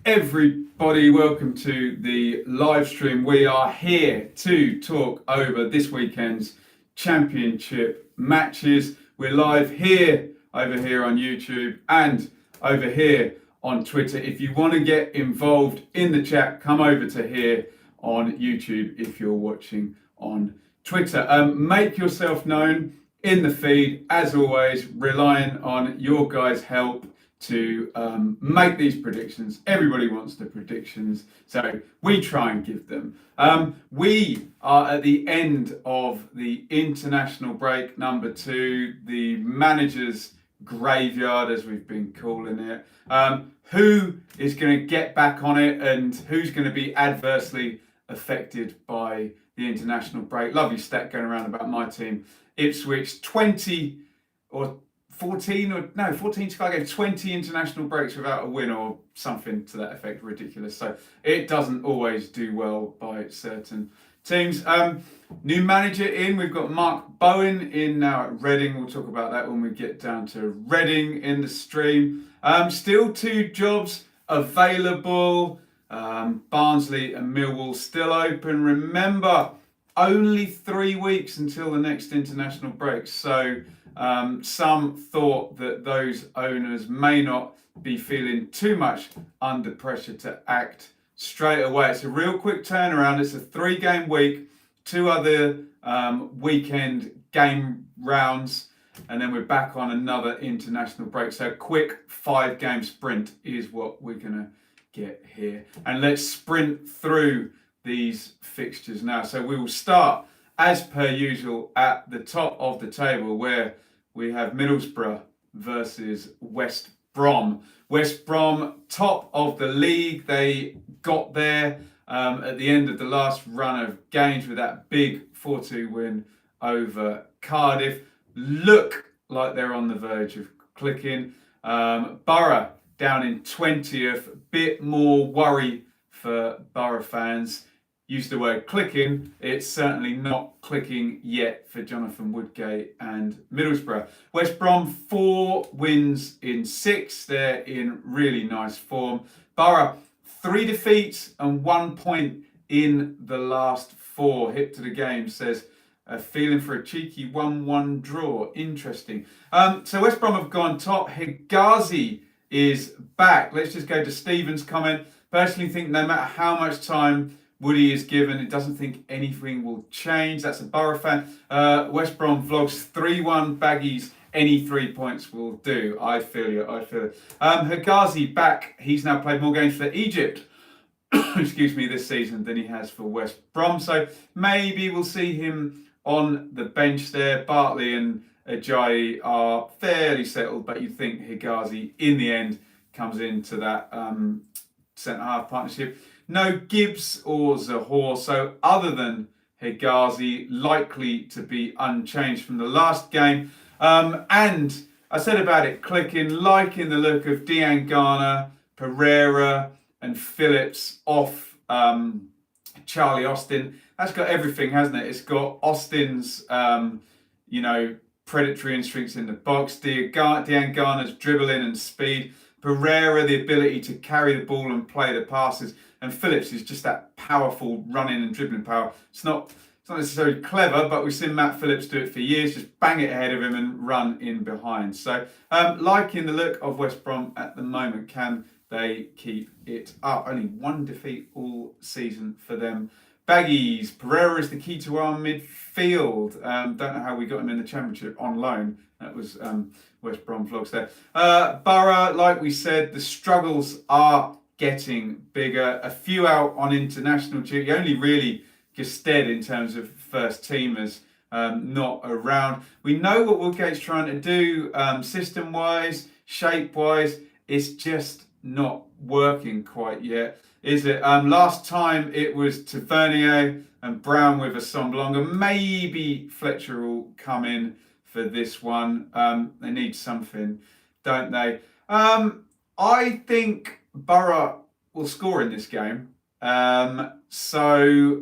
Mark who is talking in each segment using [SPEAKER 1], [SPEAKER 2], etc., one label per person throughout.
[SPEAKER 1] Everybody, welcome to the live stream. We are here to talk over this weekend's championship matches. We're live over here on YouTube and over here on Twitter. If you want to get involved in the chat, come over to here on YouTube if you're watching on Twitter. Make yourself known in the feed, as always, relying on your guys' help to make these predictions. Everybody wants the predictions, so we try and give them. We are at the end of the international break, number 2, the manager's graveyard, as we've been calling it. Who is going to get back on it and who's going to be adversely affected by the international break? Lovely stat going around about my team, Ipswich, 14 Sky gave 20 international breaks without a win or something to that effect. Ridiculous. So it doesn't always do well by certain teams. New manager in. We've got Mark Bowen in now at Reading. We'll talk about that when we get down to Reading in the stream. Still 2 jobs available. Barnsley and Millwall still open. Remember, only 3 weeks until the next international break. So some thought that those owners may not be feeling too much under pressure to act straight away. It's a real quick turnaround. It's a 3-game week, 2 other weekend game rounds, and then we're back on another international break. So a quick 5-game sprint is what we're going to get here. And let's sprint through these fixtures now. So we will start, as per usual, at the top of the table, where we have Middlesbrough versus West Brom. West Brom, top of the league. They got there at the end of the last run of games with that big 4-2 win over Cardiff. Look like they're on the verge of clicking. Borough down in 20th. Bit more worry for Borough fans. Use the word clicking. It's certainly not clicking yet for Jonathan Woodgate and Middlesbrough. West Brom, 4 wins in 6. They're in really nice form. Borough, 3 defeats and 1 point in the last 4. Hip to the game says a feeling for a cheeky 1-1 draw. Interesting. So West Brom have gone top. Hegazi is back. Let's just go to Stephen's comment. Personally think no matter how much time Woody is given, it doesn't think anything will change. That's a Borough fan. West Brom vlogs 3-1 baggies. Any 3 points will do. I feel you. Hegazi back. He's now played more games for Egypt, excuse me, this season than he has for West Brom. So maybe we'll see him on the bench there. Bartley and Ajayi are fairly settled, but you think Hegazi in the end comes into that centre-half partnership. No Gibbs or Zahor, so other than Hegazi, likely to be unchanged from the last game. And I said about it clicking, liking the look of Diangana, Pereira and Phillips off Charlie Austin. That's got everything, hasn't it? It's got Austin's, predatory instincts in the box, Diangana's dribbling and speed, Pereira, the ability to carry the ball and play the passes, and Phillips is just that powerful running and dribbling power. It's not necessarily clever, but we've seen Matt Phillips do it for years, just bang it ahead of him and run in behind. So liking the look of West Brom at the moment. Can they keep it up? Only 1 defeat all season for them. Baggies, Pereira is the key to our midfield. Don't know how we got him in the Championship on loan. That was West Brom vlogs there. Borough, like we said, the struggles are getting bigger. A few out on international duty. Only really Gested in terms of first teamers not around. We know what Woodgate's trying to do system-wise, shape-wise. It's just not working quite yet, is it? Last time it was Tavernier and Brown with a Somblonga. Maybe Fletcher will come in for this one. They need something, don't they? I think Borough will score in this game. So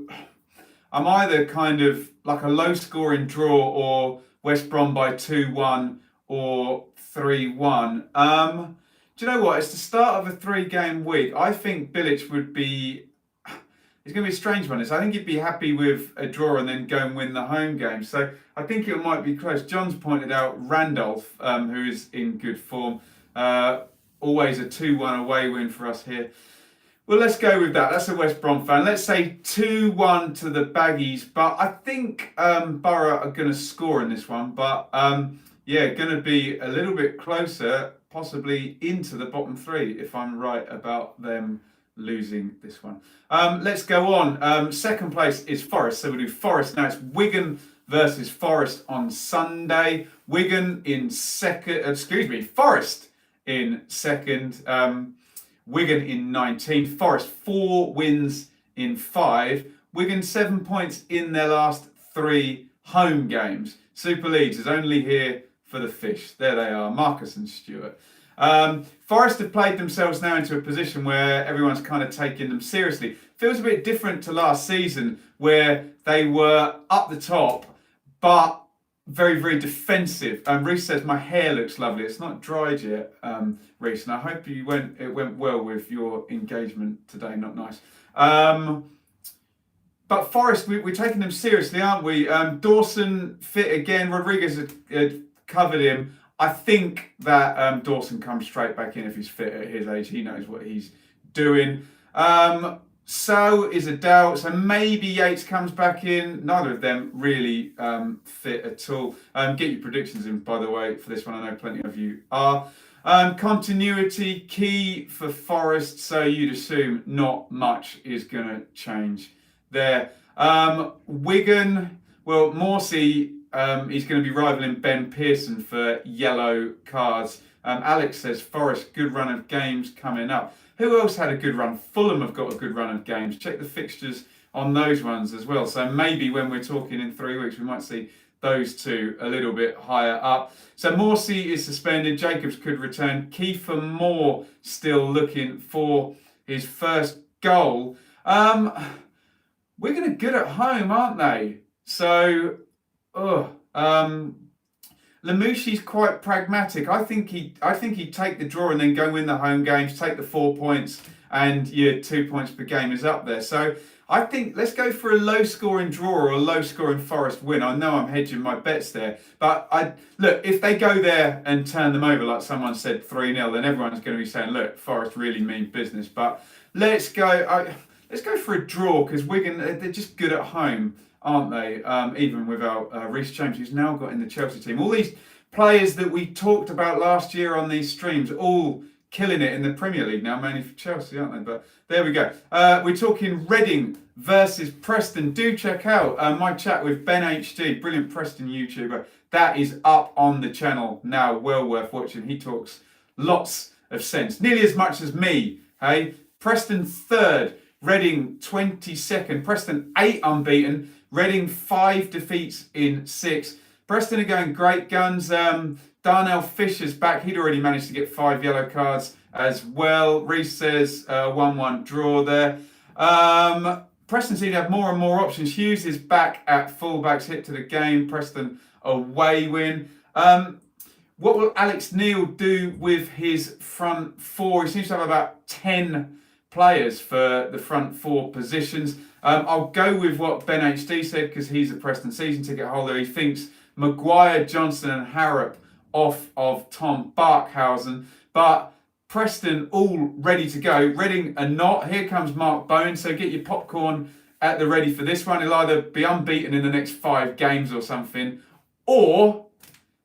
[SPEAKER 1] I'm either kind of like a low scoring draw or West Brom by 2-1 or 3-1. do you know what? It's the start of a 3-game week. I think Bilic would be. It's going to be a strange one. I think he'd be happy with a draw and then go and win the home game. So I think it might be close. John's pointed out Randolph, who is in good form. Always a 2-1 away win for us here. Well, let's go with that. That's a West Brom fan. Let's say 2-1 to the Baggies. But I think Borough are going to score in this one. But yeah, going to be a little bit closer, possibly into the bottom 3, if I'm right about them losing this one. Let's go on. Second place is Forest. So we'll do Forest now. It's Wigan versus Forest on Sunday. Wigan in second. Forest in second. Wigan in 19th. Forest 4 wins in 5. Wigan 7 points in their last 3 home games. Super Leeds is only here for the fish. There they are, Marcus and Stewart. Forest have played themselves now into a position where everyone's kind of taking them seriously. Feels a bit different to last season where they were up the top, but very, very defensive. Reece says, my hair looks lovely. It's not dried yet, Reece, and I hope it went well with your engagement today. Not nice. But Forest, we're taking them seriously, aren't we? Dawson fit again. Rodriguez had covered him. I think that Dawson comes straight back in if he's fit at his age. He knows what he's doing. So is a doubt. So maybe Yates comes back in. Neither of them really fit at all. Get your predictions in, by the way, for this one. I know plenty of you are. Continuity, key for Forest. So you'd assume not much is going to change there. Wigan, well, Morsey, he's going to be rivaling Ben Pearson for yellow cards. Alex says, Forest, good run of games coming up. Who else had a good run? Fulham have got a good run of games. Check the fixtures on those ones as well. So maybe when we're talking in 3 weeks, we might see those two a little bit higher up. So Morsey is suspended. Jacobs could return. Kiefer Moore still looking for his first goal. We're going to good at home, aren't they? So, Lamouchi's quite pragmatic. I think he'd take the draw and then go win the home games, take the 4 points, and your 2 points per game is up there. So I think let's go for a low-scoring draw or a low-scoring Forest win. I know I'm hedging my bets there, but look, if they go there and turn them over, like someone said, 3-0, then everyone's going to be saying, look, Forest really mean business. But let's go for a draw because Wigan, they're just good at home, aren't they? Even without Reece James, who's now got in the Chelsea team. All these players that we talked about last year on these streams, all killing it in the Premier League now, mainly for Chelsea, aren't they? But there we go. We're talking Reading versus Preston. Do check out my chat with Ben HD, brilliant Preston YouTuber. That is up on the channel now, well worth watching. He talks lots of sense, nearly as much as me. Hey, Preston 3rd, Reading 22nd. Preston 8 unbeaten. Reading 5 defeats in 6. Preston are going great guns. Darnell Fisher's back. He'd already managed to get 5 yellow cards as well. Reece says 1-1 draw there. Preston seem to have more and more options. Hughes is back at fullbacks, hit to the game. Preston away win. What will Alex Neil do with his front 4? He seems to have about 10 players for the front 4 positions. I'll go with what Ben HD said because he's a Preston season ticket holder. He thinks Maguire, Johnson and Harrop off of Tom Barkhausen. But Preston all ready to go. Reading are not. Here comes Mark Bowen. So get your popcorn at the ready for this one. He'll either be unbeaten in the next 5 games or something, or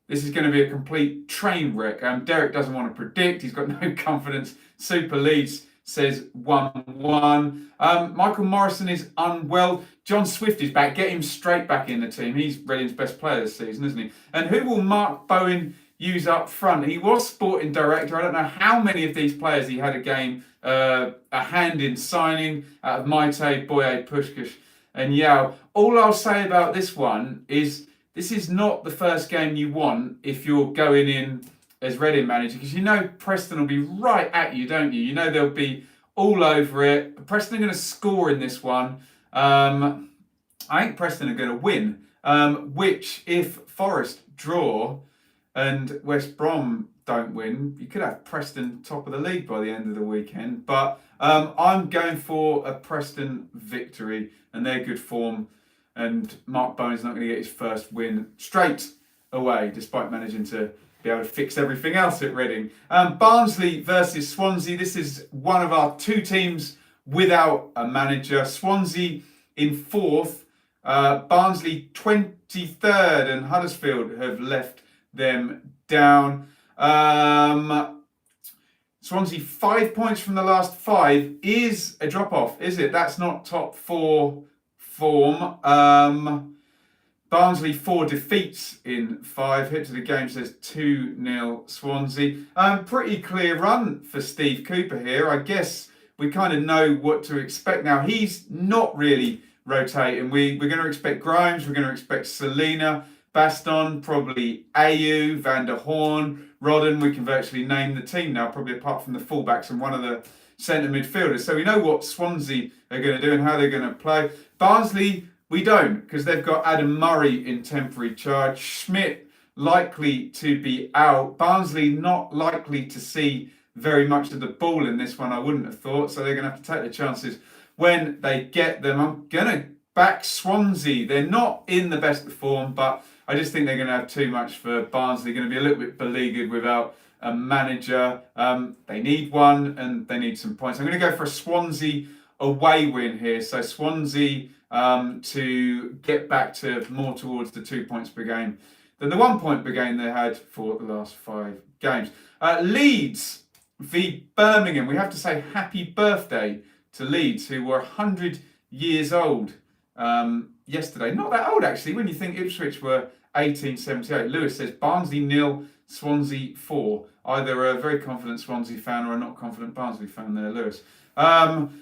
[SPEAKER 1] this is going to be a complete train wreck. Derek doesn't want to predict. He's got no confidence. Super Leeds says 1-1. Michael Morrison is unwell. John Swift is back. Get him straight back in the team. He's Reading's best player this season, isn't he? And who will Mark Bowen use up front? He was sporting director. I don't know how many of these players he had a hand in signing out of Maite, Boye, Puskás and Yao. All I'll say about this one is this is not the first game you want if you're going in as Reading manager, because you know Preston will be right at you, don't you? You know they'll be all over it. Preston are going to score in this one. I think Preston are going to win, which if Forest draw, and West Brom don't win, you could have Preston top of the league by the end of the weekend. But I'm going for a Preston victory, and they're good form. And Mark Bowen's not going to get his first win straight away, despite managing to be able to fix everything else at Reading. Barnsley versus Swansea. This is one of our two teams without a manager. Swansea in 4th, Barnsley 23rd, and Huddersfield have left them down. Swansea 5 points from the last 5 is a drop-off, is it? That's not top 4 form. Barnsley 4 defeats in 5. Hit to the game says 2-0 Swansea. Pretty clear run for Steve Cooper here. I guess we kind of know what to expect now. He's not really rotating. We're going to expect Grimes, we're going to expect Selena, Baston, probably Ayew, Van der Horn, Rodden. We can virtually name the team now, probably apart from the fullbacks and one of the centre midfielders. So we know what Swansea are going to do and how they're going to play. Barnsley, we don't, because they've got Adam Murray in temporary charge. Schmidt likely to be out. Barnsley not likely to see very much of the ball in this one, I wouldn't have thought. So they're going to have to take their chances when they get them. I'm going to back Swansea. They're not in the best of form, but I just think they're going to have too much for Barnsley. They're going to be a little bit beleaguered without a manager. They need one and they need some points. I'm going to go for a Swansea away win here. So Swansea to get back to more towards the 2 points per game than the 1 point per game they had for the last 5 games. Leeds v Birmingham. We have to say happy birthday to Leeds, who were 100 years old yesterday. Not that old, actually, when you think Ipswich were 1878. Lewis says Barnsley 0, Swansea 4. Either a very confident Swansea fan or a not confident Barnsley fan there, Lewis.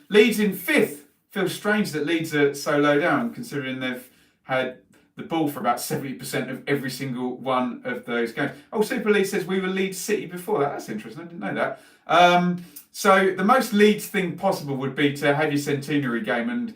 [SPEAKER 1] Leeds in 5th. Feels strange that Leeds are so low down, considering they've had the ball for about 70% of every single one of those games. Oh, Super Leeds says we were Leeds City before that. That's interesting. I didn't know that. So the most Leeds thing possible would be to have your centenary game and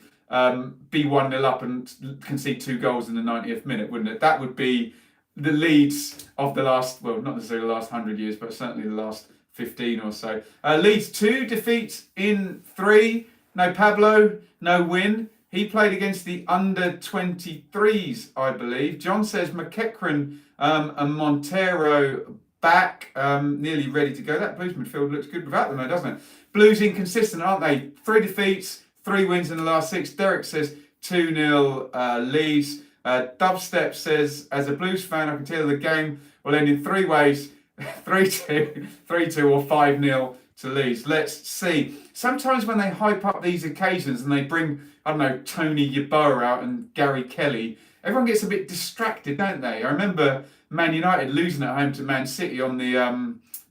[SPEAKER 1] be 1-0 up and concede 2 goals in the 90th minute, wouldn't it? That would be the Leeds of the last, well, not necessarily the last 100 years, but certainly the last 15 or so. Leeds 2 defeats in 3. No Pablo, no win. He played against the under-23s, I believe. John says McEachran and Montero back, nearly ready to go. That Blues midfield looks good without them, though, doesn't it? Blues inconsistent, aren't they? 3 defeats, 3 wins in the last 6. Derek says 2-0 Leeds. Dubstep says, as a Blues fan, I can tell the game will end in 3 ways. 3-2, 3-2 or 5-0 to Leeds. Let's see. Sometimes when they hype up these occasions and they bring, I don't know, Tony Yeboah out and Gary Kelly, everyone gets a bit distracted, don't they? I remember Man United losing at home to Man City on the,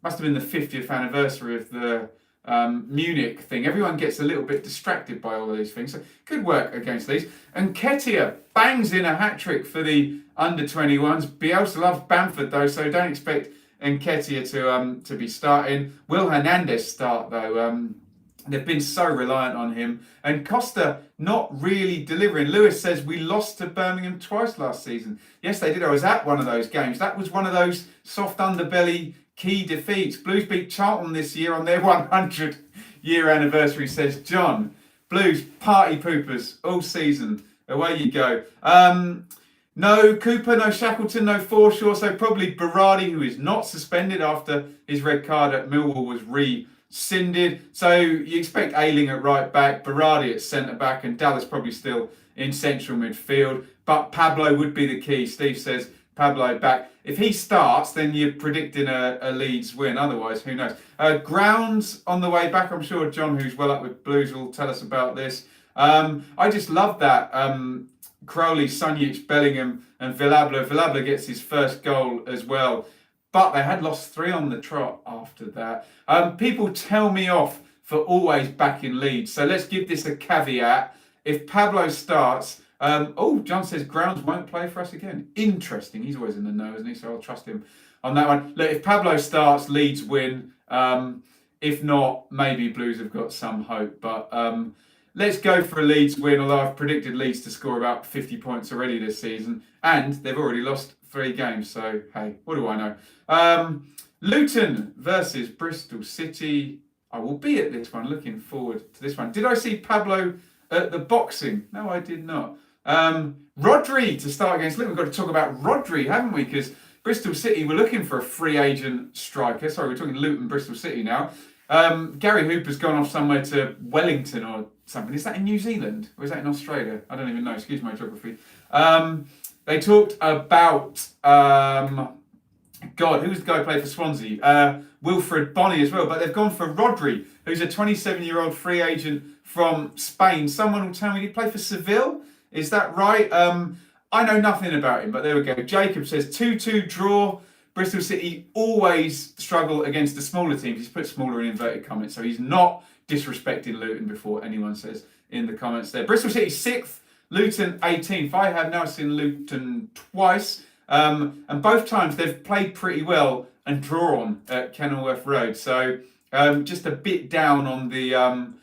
[SPEAKER 1] must have been the 50th anniversary of the Munich thing. Everyone gets a little bit distracted by all of these things. So good work against these. And Nketiah bangs in a hat-trick for the under-21s. Bielsa loves Bamford though, so don't expect Nketiah to be starting. Will Hernandez start though? They've been so reliant on him. And Costa not really delivering. Lewis says we lost to Birmingham twice last season. Yes, they did. I was at one of those games. That was one of those soft underbelly key defeats. Blues beat Charlton this year on their 100-year anniversary, says John. Blues party poopers all season. Away you go. No Cooper, no Shackleton, no Forshaw. So probably Berardi, who is not suspended after his red card at Millwall was rescinded. So you expect Ayling at right back, Berardi at centre back, and Dallas probably still in central midfield. But Pablo would be the key. Steve says Pablo back. If he starts, then you're predicting a Leeds win. Otherwise, who knows? Grounds on the way back. I'm sure John, who's well up with Blues, will tell us about this. I just love that. Crowley, Sunjic, Bellingham and Villalba. Villalba gets his first goal as well. But they had lost 3 on the trot after that. People tell me off for always backing Leeds. So let's give this a caveat. If Pablo starts... John says Grounds won't play for us again. Interesting. He's always in the know, isn't he? So I'll trust him on that one. Look, if Pablo starts, Leeds win. If not, maybe Blues have got some hope. But let's go for a Leeds win, although I've predicted Leeds to score about 50 points already this season. And they've already lost 3 games. So, hey, what do I know? Luton versus Bristol City. I will be at this one. Looking forward to this one. Did I see Pablo at the boxing? No, I did not. Rodri to start against Luton. We've got to talk about Rodri, haven't we? Because Bristol City were looking for a free agent striker. Sorry, we're talking Luton, Bristol City now. Gary Hooper's gone off somewhere to Wellington or something. Is that in New Zealand or is that in Australia? I don't even know. Excuse my geography. They talked about who was the guy who played for Swansea? Wilfred Bonny as well. But they've gone for Rodri, who's a 27-year-old free agent from Spain. Someone will tell me he played for Seville. Is that right? I know nothing about him, but there we go. Jacob says 2-2 draw. Bristol City always struggle against the smaller teams. He's put smaller in inverted comments, so he's not disrespecting Luton before anyone says in the comments there. Bristol City 6th, Luton 18th. I have now seen Luton twice, and both times they've played pretty well and drawn at Kenilworth Road. So just a bit down on the,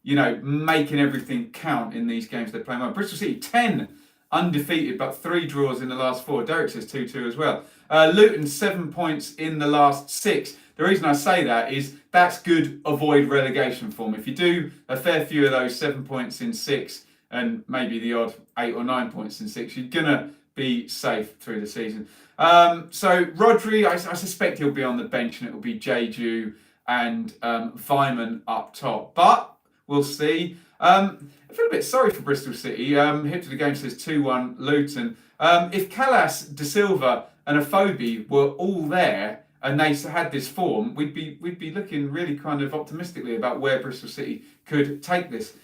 [SPEAKER 1] making everything count in these games they're playing well. Bristol City 10 undefeated, but 3 draws in the last 4. Derek says 2-2 as well. Luton 7 points in the last 6. The reason I say that is that's good avoid relegation form. If you do a fair few of those 7 points in 6 and maybe the odd 8 or 9 points in 6, you're going to be safe through the season. So Rodri, I suspect he'll be on the bench and it will be Jeju and Vyman up top. But we'll see. I feel a bit sorry for Bristol City. Hip to the game says 2-1 Luton. If Callas, De Silva and Afobe were all there and they had this form, we'd be looking really kind of optimistically about where Bristol City could take this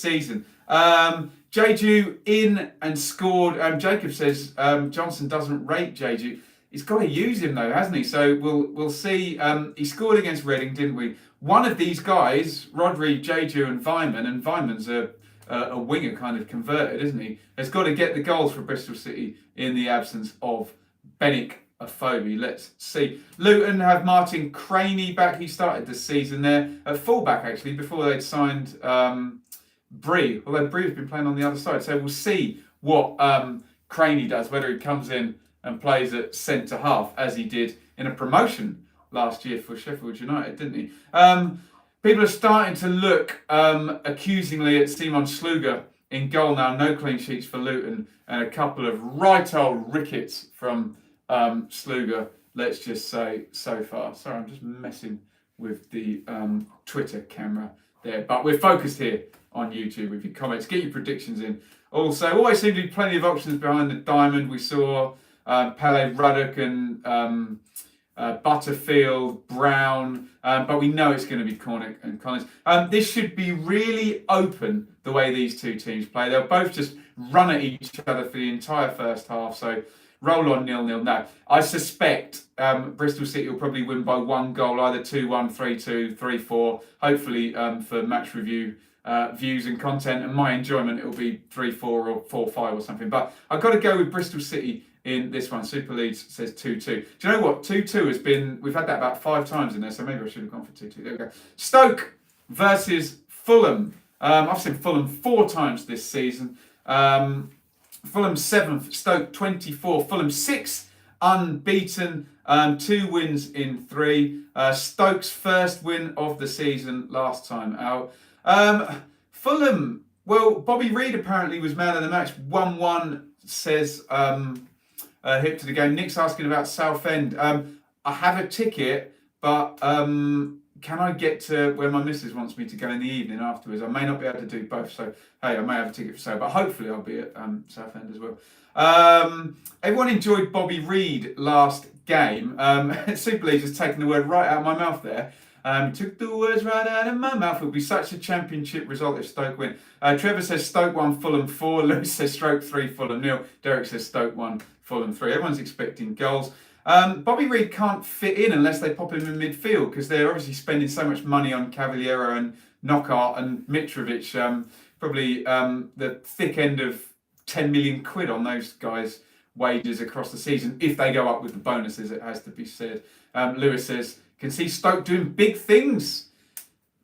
[SPEAKER 1] season. Jeju in and scored. Jacob says Johnson doesn't rate Jeju. He's got to use him though, hasn't he? So we'll see. He scored against Reading, didn't we? One of these guys, Rodri, Jeju and Vyman's a winger kind of converted, isn't he? Has got to get the goals for Bristol City in the absence of Benik Afobe. Let's see. Luton have Martin Craney back. He started the season there at fullback actually before they'd signed Bree. Although Bree has been playing on the other side, so we'll see what Craney does. Whether he comes in and plays at centre half as he did in a promotion last year for Sheffield United, didn't he? People are starting to look accusingly at Simon Sluga in goal now. No clean sheets for Luton and a couple of right old rickets from Sluga, let's just say, so far. Sorry, I'm just messing with the Twitter camera there. But we're focused here on YouTube with your comments. Get your predictions in. Also, always seem to be plenty of options behind the diamond. We saw Pele Ruddock and Butterfield, Brown, but we know it's going to be Cornick and Collins. This should be really open the way these two teams play. They'll both just run at each other for the entire first half, so roll on 0-0. No, I suspect Bristol City will probably win by 1 goal, either 2-1, 3-2, 3-4. Hopefully for match review views and content and my enjoyment, it will be 3-4 or 4-5 or something. But I've got to go with Bristol City in this one. Super Leeds says 2-2. Do you know what? 2-2 has been, we've had that about 5 times in there, so maybe I should have gone for 2-2. There we go. Stoke versus Fulham. I've seen Fulham 4 times this season. Fulham 7th, Stoke 24th. Fulham 6th, unbeaten, 2 wins in 3. Stoke's first win of the season last time out. Fulham, well, Bobby Reid apparently was man of the match. 1-1 says hip to the game. Nick's asking about Southend. I have a ticket, but can I get to where my missus wants me to go in the evening afterwards? I may not be able to do both, so hey, I may have a ticket for sale, but hopefully I'll be at Southend as well. Everyone enjoyed Bobby Reid last game. Super League has taken the word right out of my mouth there. Took the words right out of my mouth. It would be such a championship result if Stoke win. Trevor says Stoke 1, Fulham 4. Lewis says Stoke 3, Fulham 0. Derek says Stoke 1, Fulham 3. Everyone's expecting goals. Bobby Reid can't fit in unless they pop him in midfield because they're obviously spending so much money on Cavaliero and Knockaert and Mitrovic. Probably the thick end of 10 million quid on those guys' wages across the season if they go up with the bonuses, it has to be said. Lewis says, can see Stoke doing big things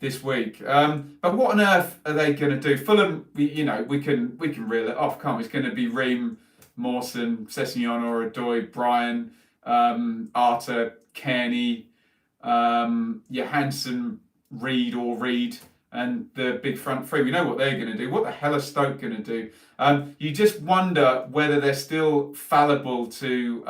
[SPEAKER 1] this week. But what on earth are they going to do? Fulham, we can reel it off, can't we? It's going to be Ream, Mawson, Sessegnon, Odoi, Bryan, Arter, Kearney, Johansson, Reed, and the big front three. We know what they're going to do. What the hell are Stoke going to do? You just wonder whether they're still fallible to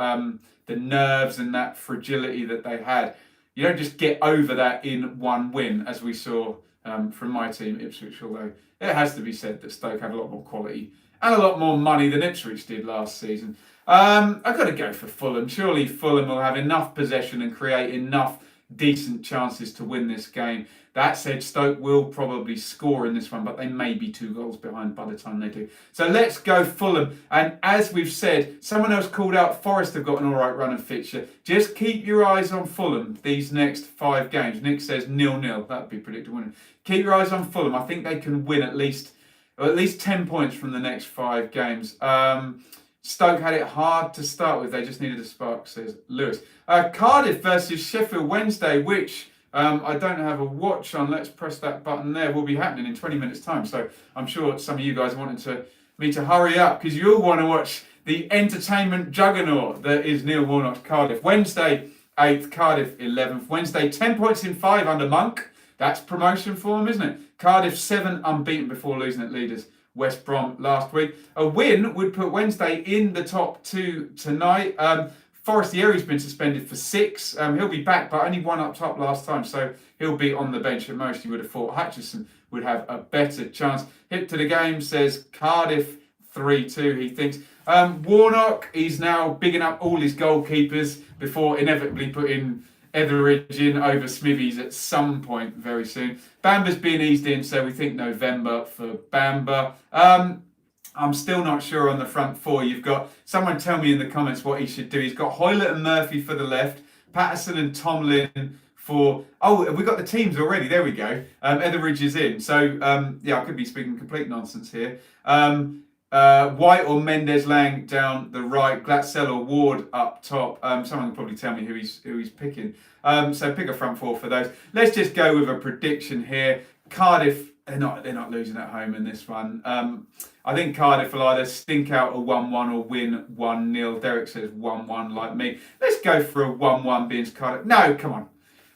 [SPEAKER 1] the nerves and that fragility that they had. You don't just get over that in one win, as we saw from my team, Ipswich, although it has to be said that Stoke have a lot more quality and a lot more money than Ipswich did last season. I've got to go for Fulham. Surely Fulham will have enough possession and create enough decent chances to win this game. That said, Stoke will probably score in this one, but they may be 2 goals behind by the time they do. So let's go Fulham. And as we've said, someone else called out Forest have got an all right run of fixture. Just keep your eyes on Fulham these next 5 games. Nick says 0-0. That would be predictable, wouldn't it? Keep your eyes on Fulham. I think they can win at least 10 points from the next 5 games. Stoke had it hard to start with. They just needed a spark, says Lewis. Cardiff versus Sheffield Wednesday, which I don't have a watch on. Let's press that button there. Will be happening in 20 minutes' time. So I'm sure some of you guys wanted me to hurry up because you all want to watch the entertainment juggernaut that is Neil Warnock's Cardiff. Wednesday, 8th, Cardiff, 11th. Wednesday, 10 points in 5 under Monk. That's promotion for them, isn't it? Cardiff, 7 unbeaten before losing at leaders West Brom last week. A win would put Wednesday in the top 2 tonight. Forestieri's been suspended for 6. He'll be back, but only 1 up top last time, so he'll be on the bench at most. You would have thought Hutchison would have a better chance. Hip to the game says Cardiff 3-2, he thinks. Warnock, he's now bigging up all his goalkeepers before inevitably putting Etheridge in over Smithies at some point very soon. Bamba's being eased in, so we think November for Bamba. I'm still not sure on the front 4. You've got someone tell me in the comments what he should do. He's got Hoylett and Murphy for the left, Patterson and Tomlin for. Oh, we got the teams already. There we go. Etheridge is in. So I could be speaking complete nonsense here. White or Mendes Lang down the right, Glatzel or Ward up top. Someone will probably tell me who he's picking. So pick a front 4 for those. Let's just go with a prediction here. Cardiff, they're not losing at home in this one. I think Cardiff will either stink out a 1-1 or win 1-0. Derek says 1-1 like me. Let's go for a 1-1 being Cardiff. No, come on.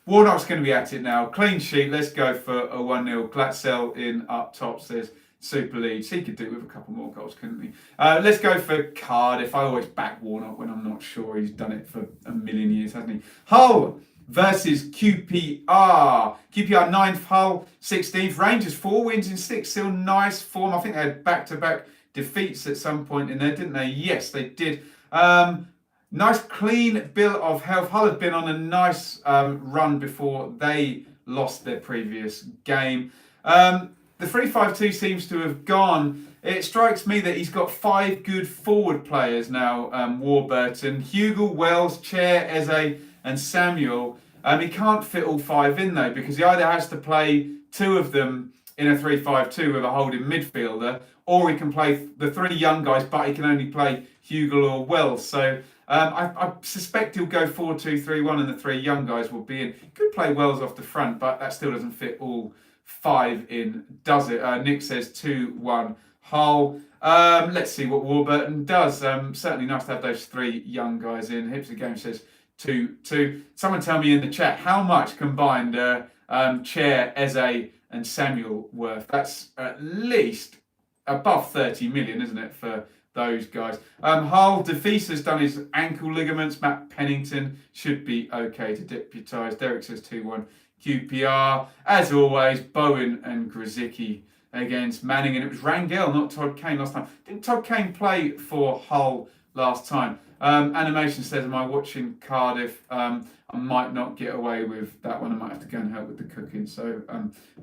[SPEAKER 1] Warnock's going to be at it now. Clean sheet. Let's go for a 1-0. Glatzel in up top says Super Leeds. He could do it with a couple more goals, couldn't he? Let's go for Cardiff. I always back Warnock when I'm not sure. He's done it for a million years, hasn't he? Hull versus QPR. QPR 9th, Hull 16th. Rangers 4 wins in 6. Still nice form. I think they had back-to-back defeats at some point in there, didn't they? Yes, they did. Nice clean bill of health. Hull had been on a nice run before they lost their previous game. The 3-5-2 seems to have gone. It strikes me that he's got 5 good forward players now, Warburton. Hugill, Wells, Chair, Eze and Samuel. He can't fit all 5 in though, because he either has to play 2 of them in a 3-5-2 with a holding midfielder, or he can play the 3 young guys, but he can only play Hugill or Wells. So I suspect he'll go 4-2-3-1 and the 3 young guys will be in. He could play Wells off the front, but that still doesn't fit all 5 in, does it? Nick says 2-1 Hull. Let's see what Warburton does. Certainly nice to have those 3 young guys in. Hips of the Game says 2-2. Someone tell me in the chat how much combined Chair, Eze and Samuel worth. That's at least above 30 million, isn't it, for those guys? Hull, DeFeese has done his ankle ligaments. Matt Pennington should be okay to deputise. Derek says 2-1 QPR. As always, Bowen and Grzycki against Manning, and it was Rangel, not Todd Kane last time. Didn't Todd Kane play for Hull last time? Animation says, am I watching Cardiff? I might not get away with that one. I might have to go and help with the cooking. So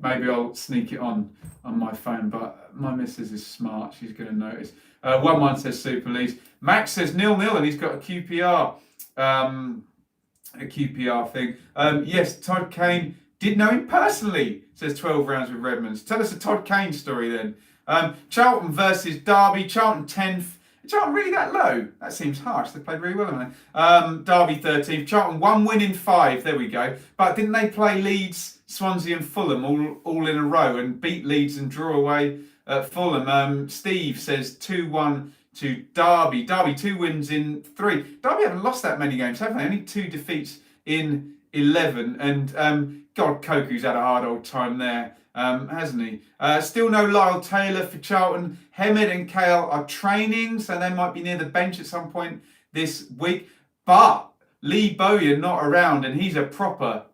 [SPEAKER 1] maybe I'll sneak it on my phone. But my missus is smart. She's going to notice. 1-1 says Super Leeds. Max says 0-0 and he's got a QPR. A QPR thing. Yes, Todd Kane did know him personally, says 12 rounds with Redmonds. Tell us a Todd Kane story then. Charlton versus Derby. Charlton 10th. Charlton really that low? That seems harsh. They played really well, haven't they? Derby 13th. Charlton 1 win in 5. There we go. But didn't they play Leeds, Swansea and Fulham all in a row and beat Leeds and draw away at Fulham? Steve says 2-1 to Derby. Derby 2 wins in 3. Derby haven't lost that many games, have they? Only 2 defeats in 11. And God, Koku's had a hard old time there, hasn't he? Still no Lyle Taylor for Charlton. Hemed and Kale are training, so they might be near the bench at some point this week. But Lee Bowyer not around, and he's a proper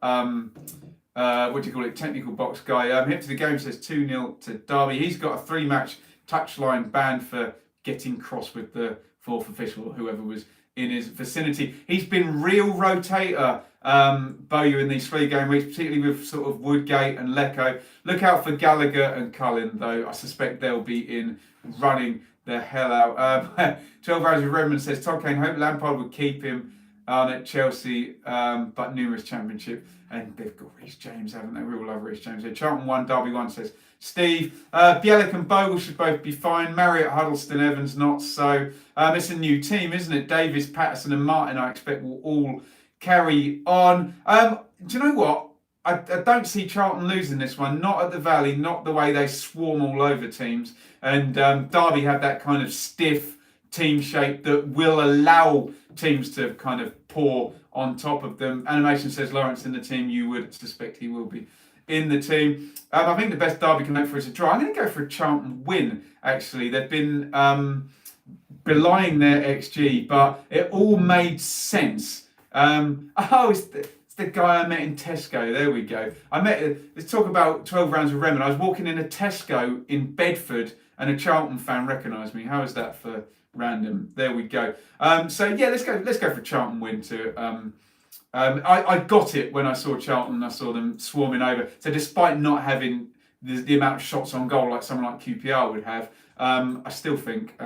[SPEAKER 1] technical box guy. Hip to the game says 2-0 to Derby. He's got a 3-match touchline ban for getting cross with the fourth official or whoever was in his vicinity. He's been real rotator, Bowyer, in these 3-game weeks, particularly with sort of Woodgate and Lecco. Look out for Gallagher and Cullen, though. I suspect they'll be in running the hell out. 12 Hours of Redmond says, Todd Kane, hope Lampard would keep him at Chelsea, but numerous championship. And they've got Reece James, haven't they? We all love Reece James. Charlton 1, Derby 1, says Steve. Bielik and Bogle should both be fine. Marriott, Huddleston, Evans, not so. It's a new team, isn't it? Davis, Patterson and Martin, I expect, will all carry on. Do you know what? I don't see Charlton losing this one. Not at the Valley, not the way they swarm all over teams. And Derby have that kind of stiff team shape that will allow teams to kind of pour on top of them. Animation says Lawrence in the team. You would suspect he will be in the team. I think the best Derby can hope for is a draw. I'm going to go for a Charlton win, actually. They've been belying their XG, but it all made sense. It's the guy I met in Tesco. There we go. Let's talk about 12 rounds of Rem. I was walking in a Tesco in Bedford and a Charlton fan recognised me. How is that for random? There we go. Let's go for a Charlton win too. I got it when I saw Charlton. I saw them swarming over. So despite not having the amount of shots on goal like someone like QPR would have, I still think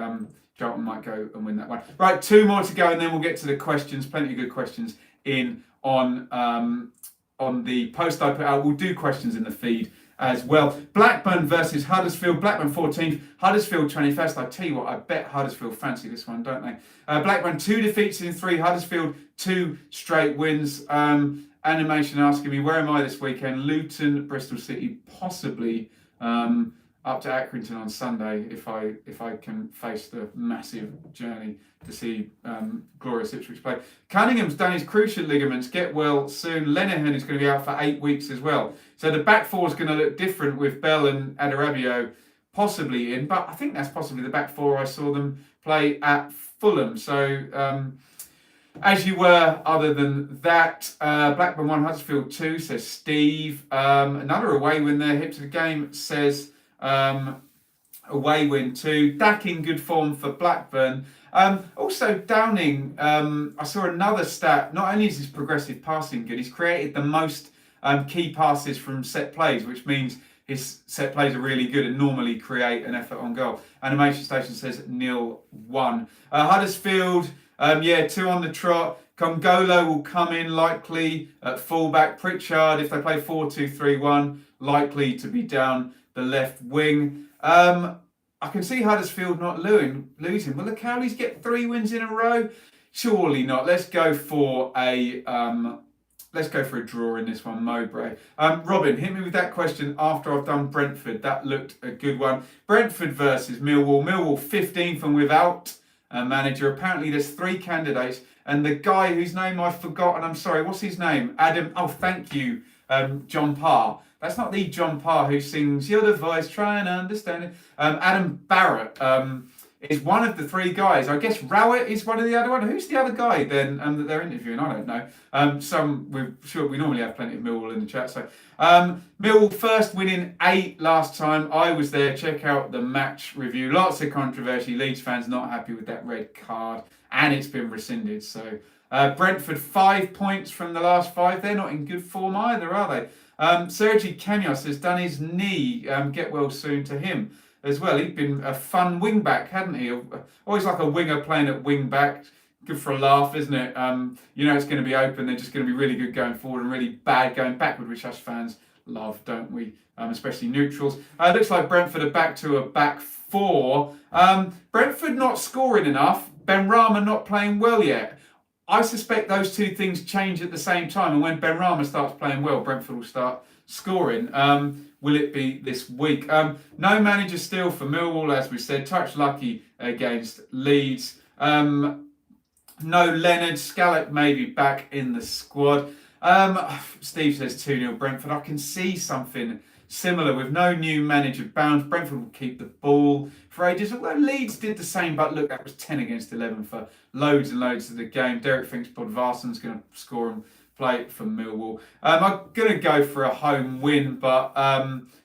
[SPEAKER 1] Charlton might go and win that one. Right, 2 more to go, and then we'll get to the questions. Plenty of good questions in on the post I put out. We'll do questions in the feed as well. Blackburn versus Huddersfield. Blackburn 14th, Huddersfield 21st. I tell you what, I bet Huddersfield fancy this one, don't they? Blackburn 2 defeats in 3. Huddersfield 2 straight wins. Animation asking me, where am I this weekend? Luton, Bristol City, possibly up to Accrington on Sunday if I can face the massive journey to see glorious Ipswich play. Cunningham's done his cruciate ligaments. Get well soon. Lenihan is going to be out for 8 weeks as well. So the back four is going to look different with Bell and Adarabioyo possibly in, but I think that's possibly the back four I saw them play at Fulham. So as you were, other than that, Blackburn 1, Huddersfield 2, says Steve. Another away win there. Hip to the game says away win 2. Dak in good form for Blackburn. Also Downing, I saw another stat. Not only is his progressive passing good, he's created the most key passes from set plays, which means his set plays are really good and normally create an effort on goal. Animation Station says 0-1. Huddersfield, 2 on the trot. Congolo will come in likely at fullback. Pritchard, if they play 4-2-3-1, likely to be down the left wing. I can see Huddersfield not losing. Will the Cowleys get 3 wins in a row? Surely not. Let's go for a draw in this one, Mowbray. Robin, hit me with that question after I've done Brentford. That looked a good one. Brentford versus Millwall. Millwall 15th and without a manager. Apparently there's 3 candidates. And the guy whose name I've forgotten, I'm sorry, what's his name? Adam, thank you, John Parr. That's not the John Parr who sings You're the Voice, Try and Understand It. Adam Barrett is one of the 3 guys. I guess Rowett is one of the other one. Who's the other guy then that they're interviewing? I don't know. We're sure we normally have plenty of Millwall in the chat. So Millwall first winning 8 last time. I was there. Check out the match review. Lots of controversy. Leeds fans not happy with that red card, and it's been rescinded. So Brentford 5 points from the last 5. They're not in good form either, are they? Sergi Kemios has done his knee. Get well soon to him as well. He'd been a fun wing back, hadn't he? Always like a winger playing at wing back. Good for a laugh, isn't it? It's going to be open. They're just going to be really good going forward and really bad going backward, which us fans love, don't we? Especially neutrals. Looks like Brentford are back to a back 4. Brentford not scoring enough. Benrahma not playing well yet. I suspect those 2 things change at the same time, and when Benrahma starts playing well, Brentford will start scoring. Will it be this week? No manager still for Millwall, as we said. Touch lucky against Leeds. No Leonard. Scallop maybe back in the squad. Steve says 2-0 Brentford. I can see something similar with no new manager bounds. Brentford will keep the ball for ages. Although Leeds did the same, but look, that was 10 against 11 for loads and loads of the game. Derek thinks Bodvarsson's going to score and play for Millwall. I'm going to go for a home win, but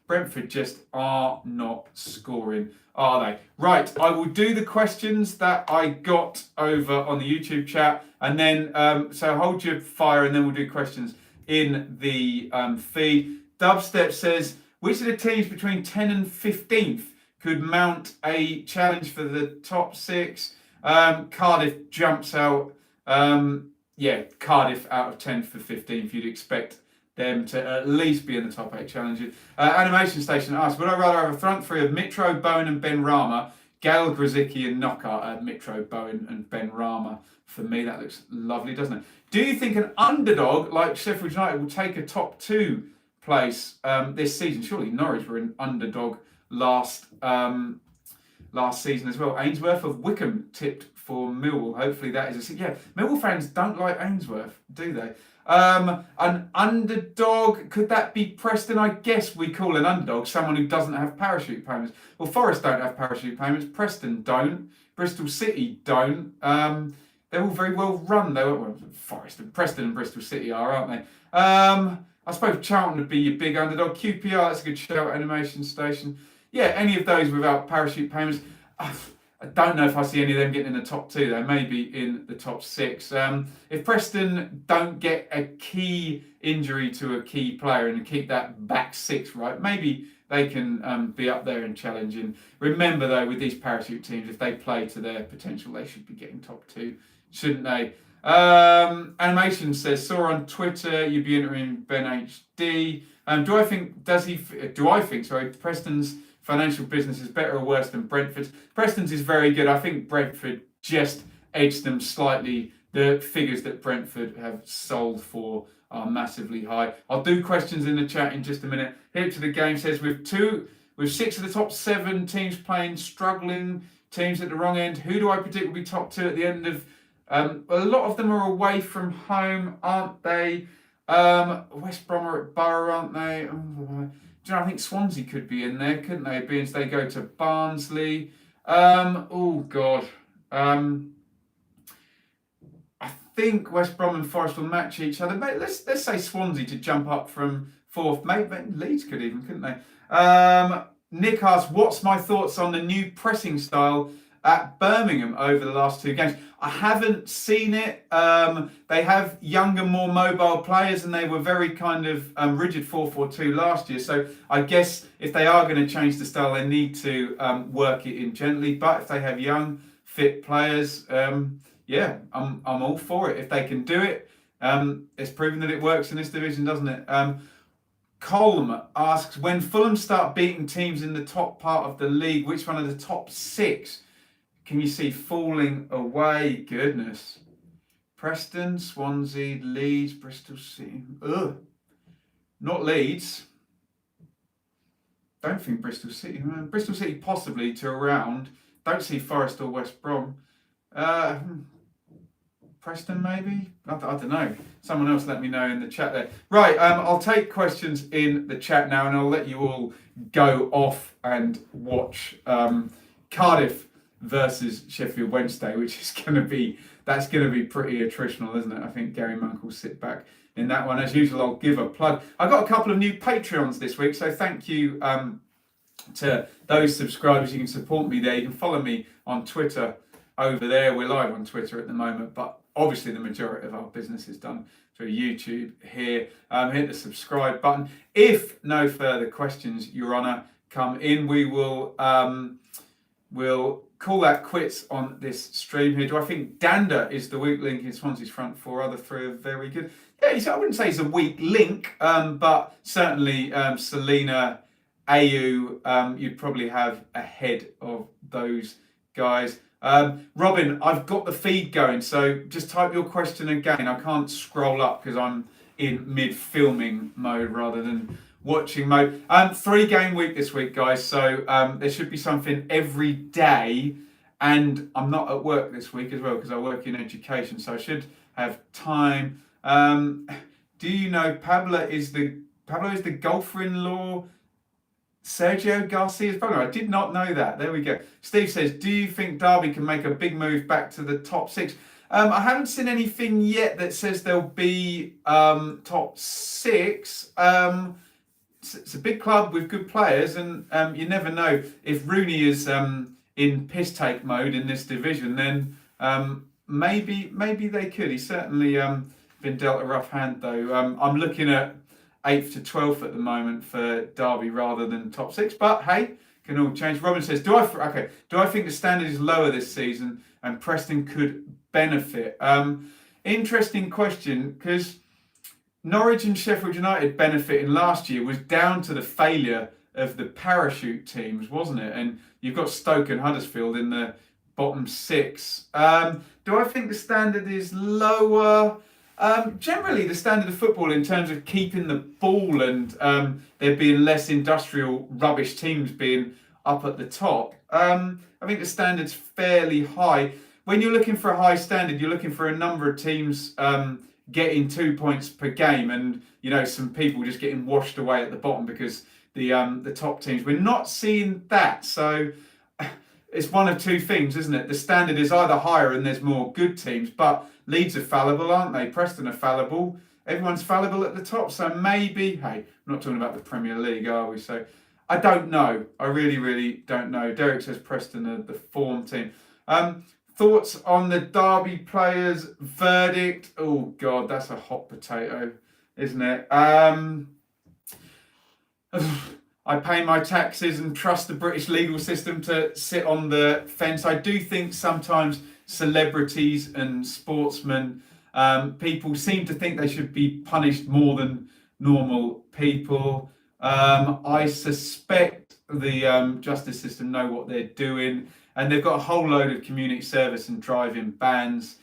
[SPEAKER 1] Brentford just are not scoring, are they? Right, I will do the questions that I got over on the YouTube chat, and then, so hold your fire, and then we'll do questions in the feed. Dubstep says, which of the teams between 10 and 15th could mount a challenge for the top 6? Cardiff jumps out. Cardiff out of 10th for 15th. You'd expect them to at least be in the top 8 challenges. Animation Station asks, would I rather have a front three of Mitro, Bowen and Ben Rama, Gal, Grzycki and Knockout? Mitro, Bowen and Ben Rama. For me, that looks lovely, doesn't it? Do you think an underdog like Sheffield United will take a top 2 place this season? Surely Norwich were an underdog last season as well. Ainsworth of Wickham tipped for Millwall. Hopefully that is Millwall fans don't like Ainsworth, do they? An underdog, could that be Preston? I guess we call an underdog someone who doesn't have parachute payments. Well, Forest don't have parachute payments. Preston don't. Bristol City don't. They're all very well run. Forest and Preston and Bristol City are, aren't they? I suppose Charlton would be your big underdog. QPR, that's a good shout. Animation Station. Yeah, any of those without parachute payments. I don't know if I see any of them getting in the top 2. They may be in the top 6. If Preston don't get a key injury to a key player and keep that back 6 right, maybe they can be up there and challenging. Remember though, with these parachute teams, if they play to their potential, they should be getting top 2, shouldn't they? Animation says, saw on Twitter you'd be entering Ben HD. Do I think Preston's financial business is better or worse than Brentford's? Preston's is very good. I think Brentford just edged them slightly. The figures that Brentford have sold for are massively high. I'll do questions in the chat in just a minute. Here to the game says, with 6 of the top 7 teams playing struggling teams at the wrong end, who do I predict will be top 2 at the end of? A lot of them are away from home, aren't they? West Brom are at Borough, aren't they? I think Swansea could be in there, couldn't they? Being as they go to Barnsley. I think West Brom and Forest will match each other. Let's say Swansea to jump up from 4th. Maybe Leeds could even, couldn't they? Nick asks, what's my thoughts on the new pressing style at Birmingham over the last 2 games? I haven't seen it. They have younger, more mobile players, and they were very kind of rigid 4-4-2 last year. So I guess if they are going to change the style, they need to work it in gently. But if they have young, fit players, I'm all for it. If they can do it, it's proven that it works in this division, doesn't it? Colm asks, when Fulham start beating teams in the top part of the league, which one of the top 6 can you see falling away? Goodness. Preston, Swansea, Leeds, Bristol City. Ugh. Not Leeds. Don't think Bristol City. Bristol City possibly to around. Don't see Forest or West Brom. Preston maybe? I don't know. Someone else let me know in the chat there. Right, I'll take questions in the chat now, and I'll let you all go off and watch Cardiff versus Sheffield Wednesday, which is going to be pretty attritional, isn't it? I think Gary Monk will sit back in that one. As usual, I'll give a plug. I got a couple of new Patreons this week, so thank you to those subscribers. You can support me there. You can follow me on Twitter over there. We're live on Twitter at the moment, but obviously the majority of our business is done through YouTube here. Hit the subscribe button. If no further questions, Your Honour, come in, we will we'll call that quits on this stream here. Do I think Danda is the weak link in Swansea's front 4? Other 3 are very good. Yeah, I wouldn't say he's a weak link, but certainly Selena, Ayew, you'd probably have ahead of those guys. Robin, I've got the feed going, so just type your question again. I can't scroll up because I'm in mid-filming mode rather than watching mode. 3-game week this week, guys, so there should be something every day. And I'm not at work this week as well because I work in education, so I should have time. Do you know Pablo is the golfer-in-law Sergio Garcia's brother? I did not know that. There we go. Steve says, do you think Derby can make a big move back to the top 6? I haven't seen anything yet that says they'll be top 6. It's a big club with good players, and you never know. If Rooney is in piss-take mode in this division, then maybe they could. He's certainly been dealt a rough hand, though. I'm looking at 8th to 12th at the moment for Derby rather than top 6, but hey, can all change. Robin says, do I think the standard is lower this season and Preston could benefit? Interesting question, because Norwich and Sheffield United benefiting last year was down to the failure of the parachute teams, wasn't it? And you've got Stoke and Huddersfield in the bottom 6. Do I think the standard is lower? Generally, the standard of football in terms of keeping the ball and there being less industrial rubbish teams being up at the top, I think the standard's fairly high. When you're looking for a high standard, you're looking for a number of teams getting 2 points per game, and some people just getting washed away at the bottom because the top teams. We're not seeing that, so it's one of two things, isn't it? The standard is either higher and there's more good teams, but Leeds are fallible, aren't they? Preston are fallible. Everyone's fallible at the top, so maybe. Hey, we're not talking about the Premier League, are we? So I don't know. I really, really don't know. Derek says Preston are the form team. Thoughts on the Derby players' verdict? Oh, God, that's a hot potato, isn't it? I pay my taxes and trust the British legal system to sit on the fence. I do think sometimes celebrities and sportsmen, people seem to think they should be punished more than normal people. I suspect the justice system know what they're doing, and they've got a whole load of community service and driving bans.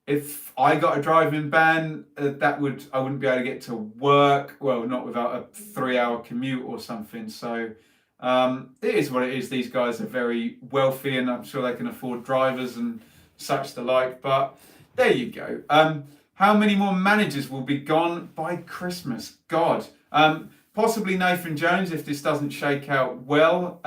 [SPEAKER 1] If I got a driving ban, I wouldn't be able to get to work. Well, not without a 3-hour commute or something. So it is what it is. These guys are very wealthy, and I'm sure they can afford drivers and such the like. But there you go. How many more managers will be gone by Christmas? God. Possibly Nathan Jones if this doesn't shake out well.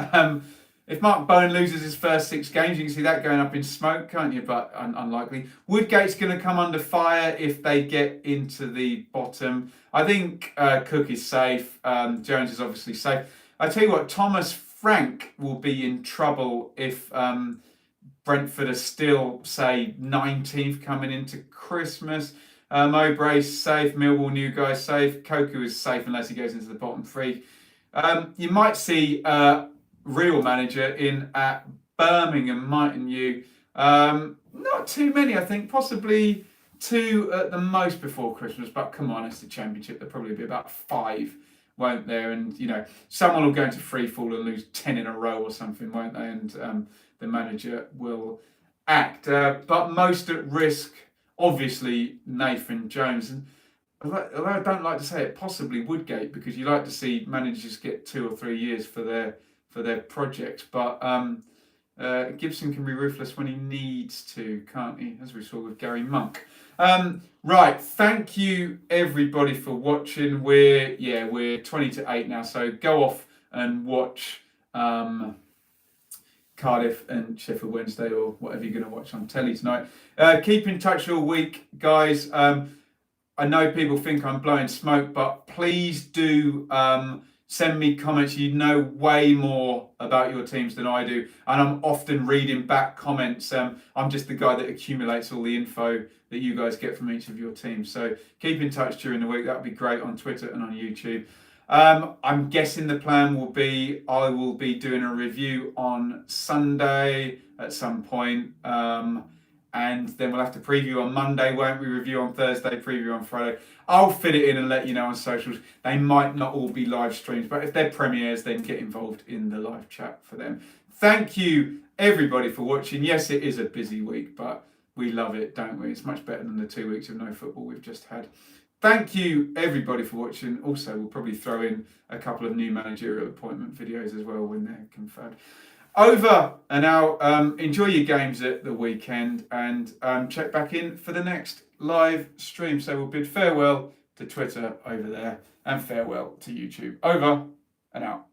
[SPEAKER 1] If Mark Bowen loses his first 6 games, you can see that going up in smoke, can't you? But unlikely. Woodgate's going to come under fire if they get into the bottom. I think Cook is safe. Jones is obviously safe. I tell you what, Thomas Frank will be in trouble if Brentford are still, say, 19th coming into Christmas. Mowbray's safe. Millwall new guy safe. Koku is safe unless he goes into the bottom 3. You might see real manager in at Birmingham, mightn't you? Not too many, I think. Possibly 2 at the most before Christmas. But come on, it's the Championship. There'll probably be about 5, won't there? And, someone will go into free fall and lose 10 in a row or something, won't they? And the manager will act. But most at risk, obviously, Nathan Jones. And although I don't like to say it, possibly Woodgate, because you like to see managers get 2 or 3 years for their projects. But Gibson can be ruthless when he needs to, can't he? As we saw with Gary Monk. Right, thank you everybody for watching. We're 20 to 8 now, so go off and watch Cardiff and Sheffield Wednesday, or whatever you're going to watch on telly tonight. Keep in touch all week, guys. I know people think I'm blowing smoke, but please do send me comments. You know way more about your teams than I do, and I'm often reading back comments. I'm just the guy that accumulates all the info that you guys get from each of your teams. So keep in touch during the week. That would be great on Twitter and on YouTube. I'm guessing the plan will be I will be doing a review on Sunday at some point. And then we'll have to preview on Monday, won't we? Review on Thursday, preview on Friday. I'll fit it in and let you know on socials. They might not all be live streams, but if they're premieres, then get involved in the live chat for them. Thank you, everybody, for watching. Yes, it is a busy week, but we love it, don't we? It's much better than the 2 weeks of no football we've just had. thank you everybody for watching. Also, we'll probably throw in a couple of new managerial appointment videos as well when they're confirmed. Over and out. Enjoy your games at the weekend and check back in for the next live stream. So we'll bid farewell to Twitter over there and farewell to YouTube. Over and out.